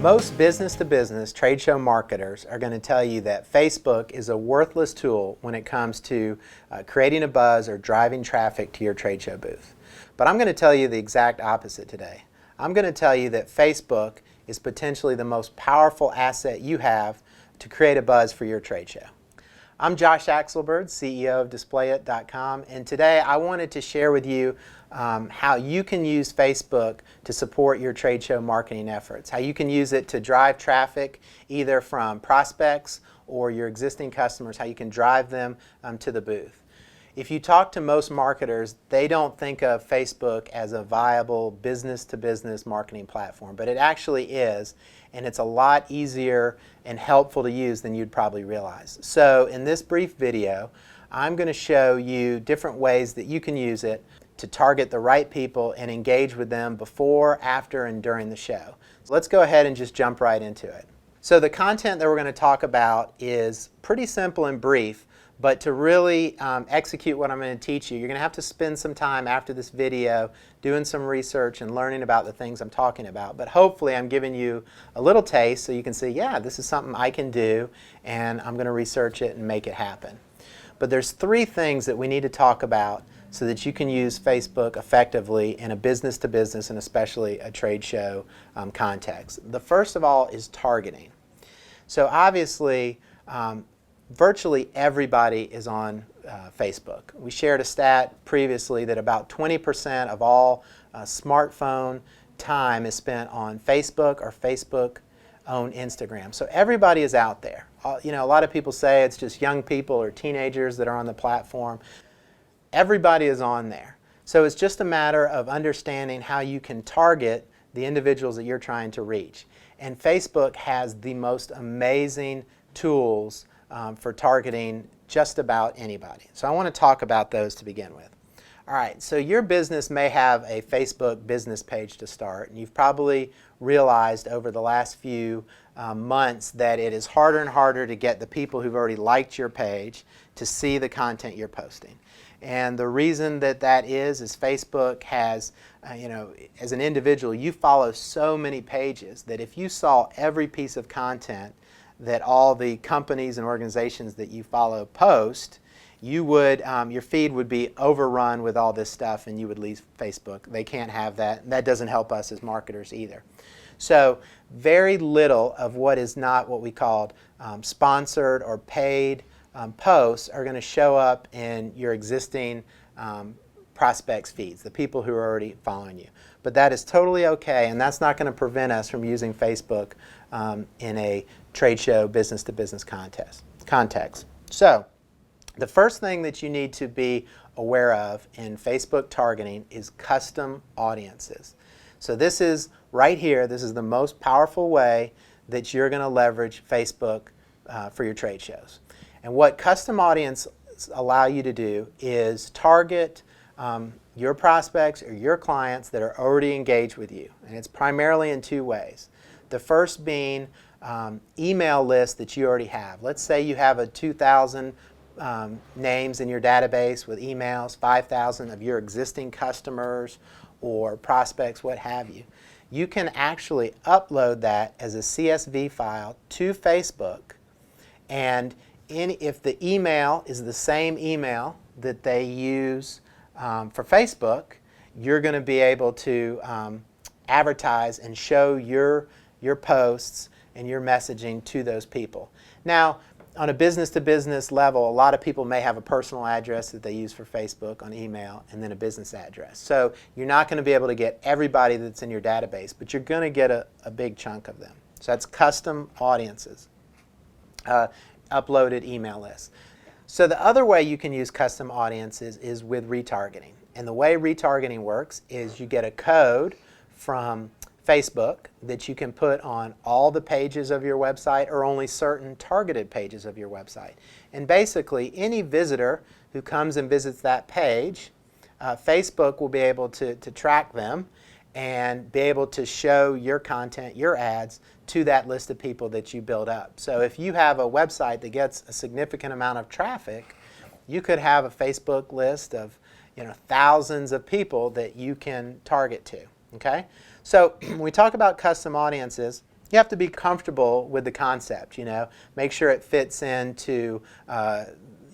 Most business-to-business trade show marketers are going to tell you that Facebook is a worthless tool when it comes to creating a buzz or driving traffic to your trade show booth. But I'm going to tell you the exact opposite today. I'm going to tell you that Facebook is potentially the most powerful asset you have to create a buzz for your trade show. I'm Josh Axelberg, CEO of DisplayIt.com, and today I wanted to share with you how you can use Facebook to support your trade show marketing efforts, how you can use it to drive traffic either from prospects or your existing customers, how you can drive them to the booth. If you talk to most marketers, they don't think of Facebook as a viable business-to-business marketing platform, but it actually is, and it's a lot easier and helpful to use than you'd probably realize. So in this brief video, I'm going to show you different ways that you can use it to target the right people and engage with them before, after, and during the show. So let's go ahead and just jump right into it. So the content that we're going to talk about is pretty simple and brief, but to really execute what I'm going to teach you, you're going to have to spend some time after this video doing some research and learning about the things I'm talking about. But hopefully I'm giving you a little taste so you can see, yeah, this is something I can do, and I'm going to research it and make it happen. But there's three things that we need to talk about so that you can use Facebook effectively in a business-to-business and especially a trade show context. The first of all is targeting. So obviously, virtually everybody is on Facebook. We shared a stat previously that about 20% of all smartphone time is spent on Facebook or Facebook-owned Instagram. So everybody is out there. You know, a lot of people say it's just young people or teenagers that are on the platform. Everybody is on there. So it's just a matter of understanding how you can target the individuals that you're trying to reach. And Facebook has the most amazing tools for targeting just about anybody. So I want to talk about those to begin with. All right, so your business may have a Facebook business page to start, and you've probably realized over the last few months that it is harder and harder to get the people who've already liked your page to see the content you're posting. And the reason that that is Facebook has, you know, as an individual, you follow so many pages that if you saw every piece of content that all the companies and organizations that you follow post, you would, your feed would be overrun with all this stuff and you would leave Facebook. They can't have that. And that doesn't help us as marketers either. So very little of what is not what we called sponsored or paid posts are going to show up in your existing prospects' feeds, the people who are already following you. But that is totally okay, and that's not going to prevent us from using Facebook in a trade show business-to-business context. So the first thing that you need to be aware of in Facebook targeting is custom audiences. So this is right here, this is the most powerful way that you're going to leverage Facebook for your trade shows. And what custom audiences allow you to do is target your prospects or your clients that are already engaged with you. And it's primarily in two ways. The first being email lists that you already have. Let's say you have a 2,000 names in your database with emails, 5,000 of your existing customers or prospects, what have you. You can actually upload that as a CSV file to Facebook, and if the email is the same email that they use for Facebook, you're going to be able to advertise and show your posts and your messaging to those people. Now, on a business-to-business level, a lot of people may have a personal address that they use for Facebook on email and then a business address. So you're not going to be able to get everybody that's in your database, but you're going to get a big chunk of them. So that's custom audiences, uploaded email lists. So the other way you can use custom audiences is with retargeting. And the way retargeting works is you get a code from Facebook that you can put on all the pages of your website or only certain targeted pages of your website. And basically, any visitor who comes and visits that page, Facebook will be able to track them and be able to show your content, your ads, to that list of people that you build up. So if you have a website that gets a significant amount of traffic, you could have a Facebook list of thousands of people that you can target to. Okay? So when we talk about custom audiences, You have to be comfortable with the concept, Make sure it fits into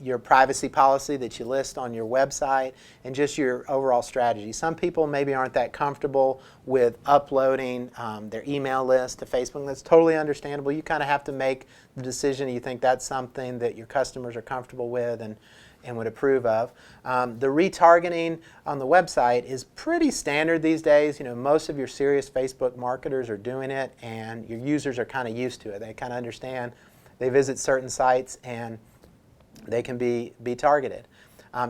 your privacy policy that you list on your website and just your overall strategy. Some people maybe aren't that comfortable with uploading their email list to Facebook. That's totally understandable. You kind of have to make the decision. You think that's something that your customers are comfortable with and would approve of. The retargeting on the website is pretty standard these days. Most of your serious Facebook marketers are doing it, and your users are kind of used to it. They kind of understand. They visit certain sites and they can be targeted.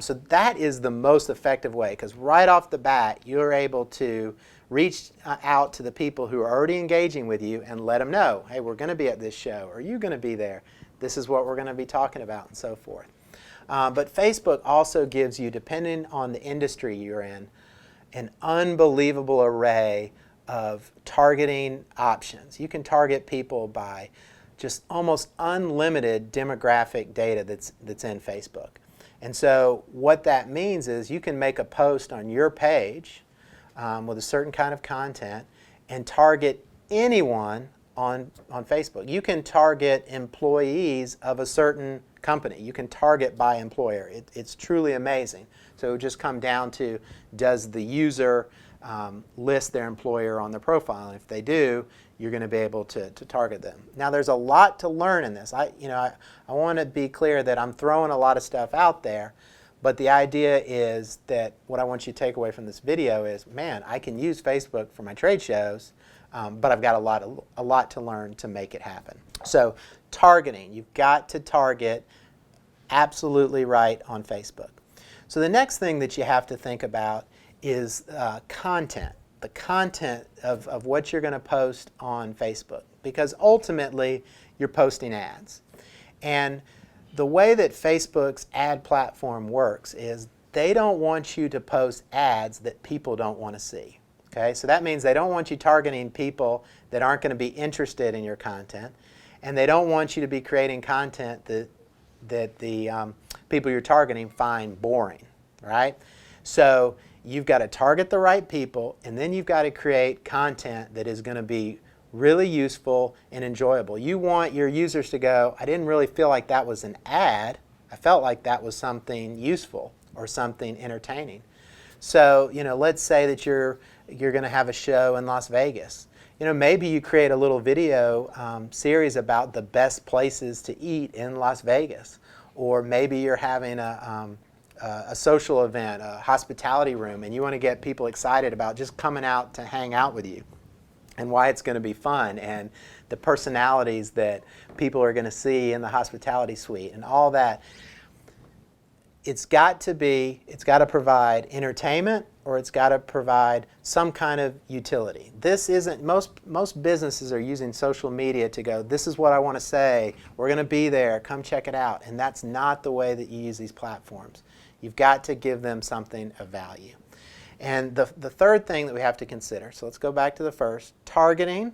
So that is the most effective way, because right off the bat you're able to reach out to the people who are already engaging with you and let them know, hey, we're going to be at this show. Are you going to be there? This is what we're going to be talking about, and so forth. But Facebook also gives you, depending on the industry you're in, an unbelievable array of targeting options. You can target people by just almost unlimited demographic data that's in Facebook. And so what that means is you can make a post on your page with a certain kind of content and target anyone on Facebook. You can target employees of a certain company. You can target by employer. It's truly amazing. So it would just come down to, does the user list their employer on their profile? And if they do, you're going to be able to target them. Now there's a lot to learn in this. I want to be clear that I'm throwing a lot of stuff out there, but the idea is that what I want you to take away from this video is, man, I can use Facebook for my trade shows, but I've got a lot to learn to make it happen. So targeting, you've got to target absolutely right on Facebook. So the next thing that you have to think about is content. The content of what you're going to post on Facebook, because ultimately you're posting ads. And the way that Facebook's ad platform works is they don't want you to post ads that people don't want to see. Okay? So that means they don't want you targeting people that aren't going to be interested in your content, and they don't want you to be creating content that the people you're targeting find boring. Right? So you've got to target the right people, and then you've got to create content that is going to be really useful and enjoyable. You want your users to go, I didn't really feel like that was an ad. I felt like that was something useful or something entertaining. So, let's say that you're going to have a show in Las Vegas. Maybe you create a little video series about the best places to eat in Las Vegas. Or maybe you're having a social event, a hospitality room, and you want to get people excited about just coming out to hang out with you and why it's going to be fun and the personalities that people are going to see in the hospitality suite and all that. It's got to provide entertainment, or it's got to provide some kind of utility. This isn't, most businesses are using social media to go, this is what I want to say, we're going to be there, come check it out. And that's not the way that you use these platforms. You've got to give them something of value. And the third thing that we have to consider, so let's go back to the first, targeting,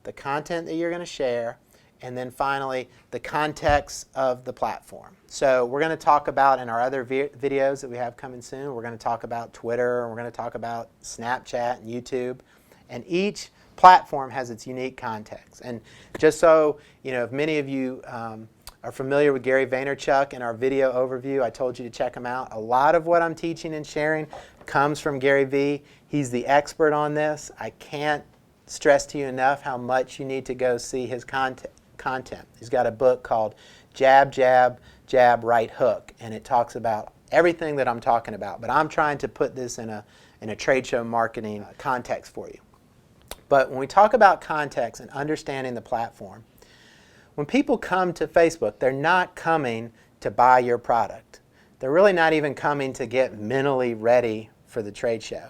the content that you're going to share, and then finally the context of the platform. So we're going to talk about, in our other videos that we have coming soon, we're going to talk about Twitter, and we're going to talk about Snapchat and YouTube, and each platform has its unique context. And just so if many of you are familiar with Gary Vaynerchuk and our video overview, I told you to check him out. A lot of what I'm teaching and sharing comes from Gary V. He's the expert on this. I can't stress to you enough how much you need to go see his content. He's got a book called Jab, Jab, Jab, Right Hook, and it talks about everything that I'm talking about. But I'm trying to put this in a trade show marketing context for you. But when we talk about context and understanding the platform, when people come to Facebook, they're not coming to buy your product. They're really not even coming to get mentally ready for the trade show.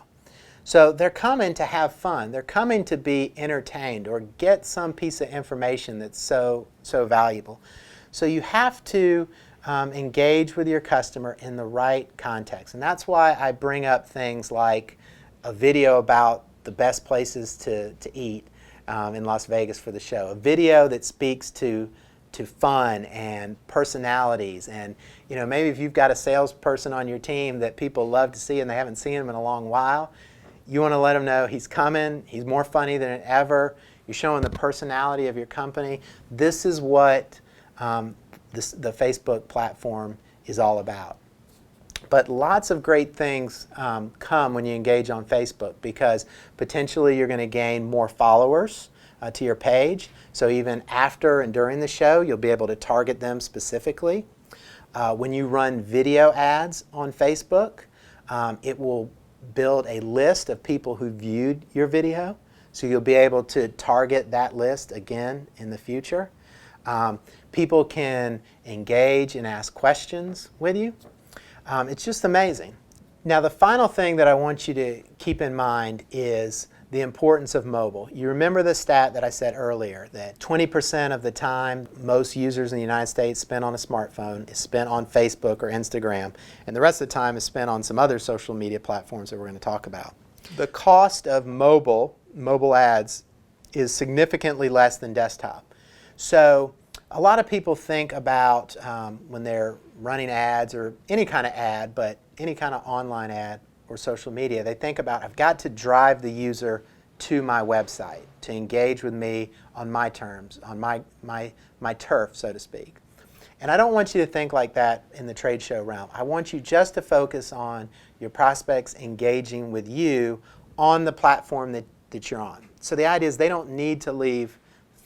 So they're coming to have fun. They're coming to be entertained or get some piece of information that's so valuable. So you have to engage with your customer in the right context. And that's why I bring up things like a video about the best places to eat in Las Vegas for the show. A video that speaks to fun and personalities, and maybe if you've got a salesperson on your team that people love to see and they haven't seen him in a long while, you want to let them know he's coming, he's more funny than ever, you're showing the personality of your company. This is what the Facebook platform is all about. But lots of great things come when you engage on Facebook, because potentially you're going to gain more followers to your page. So even after and during the show, you'll be able to target them specifically. When you run video ads on Facebook, it will build a list of people who viewed your video. So you'll be able to target that list again in the future. People can engage and ask questions with you. It's just amazing. Now, the final thing that I want you to keep in mind is the importance of mobile. You remember the stat that I said earlier, that 20% of the time most users in the United States spend on a smartphone is spent on Facebook or Instagram, and the rest of the time is spent on some other social media platforms that we're going to talk about. The cost of mobile ads is significantly less than desktop. So a lot of people think about when they're running ads, or any kind of ad, but any kind of online ad or social media, they think about, I've got to drive the user to my website to engage with me on my terms, on my turf, so to speak. And I don't want you to think like that in the trade show realm. I want you just to focus on your prospects engaging with you on the platform that you're on. So the idea is they don't need to leave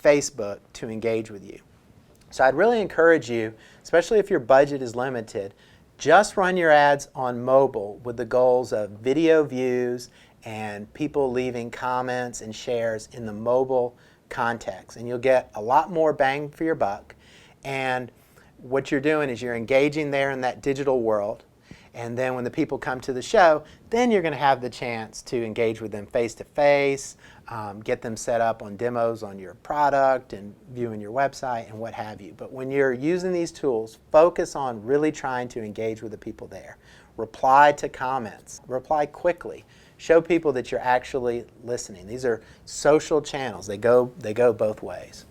Facebook to engage with you. So I'd really encourage you, especially if your budget is limited, just run your ads on mobile with the goals of video views and people leaving comments and shares in the mobile context. And you'll get a lot more bang for your buck. And what you're doing is you're engaging there in that digital world. And then when the people come to the show, then you're going to have the chance to engage with them face-to-face, get them set up on demos on your product and viewing your website and what have you. But when you're using these tools, focus on really trying to engage with the people there. Reply to comments. Reply quickly. Show people that you're actually listening. These are social channels. They go both ways.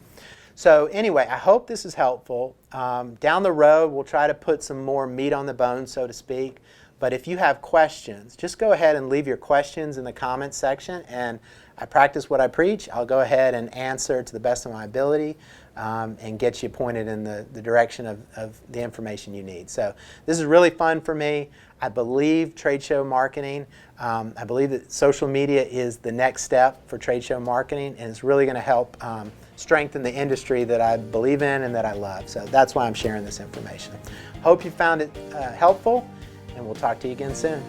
So anyway, I hope this is helpful. Down the road, we'll try to put some more meat on the bone, so to speak. But if you have questions, just go ahead and leave your questions in the comments section, and I practice what I preach. I'll go ahead and answer to the best of my ability and get you pointed in the direction of the information you need. So this is really fun for me. I believe trade show marketing, I believe that social media is the next step for trade show marketing, and it's really going to help strengthen the industry that I believe in and that I love. So that's why I'm sharing this information. Hope you found it helpful, and we'll talk to you again soon.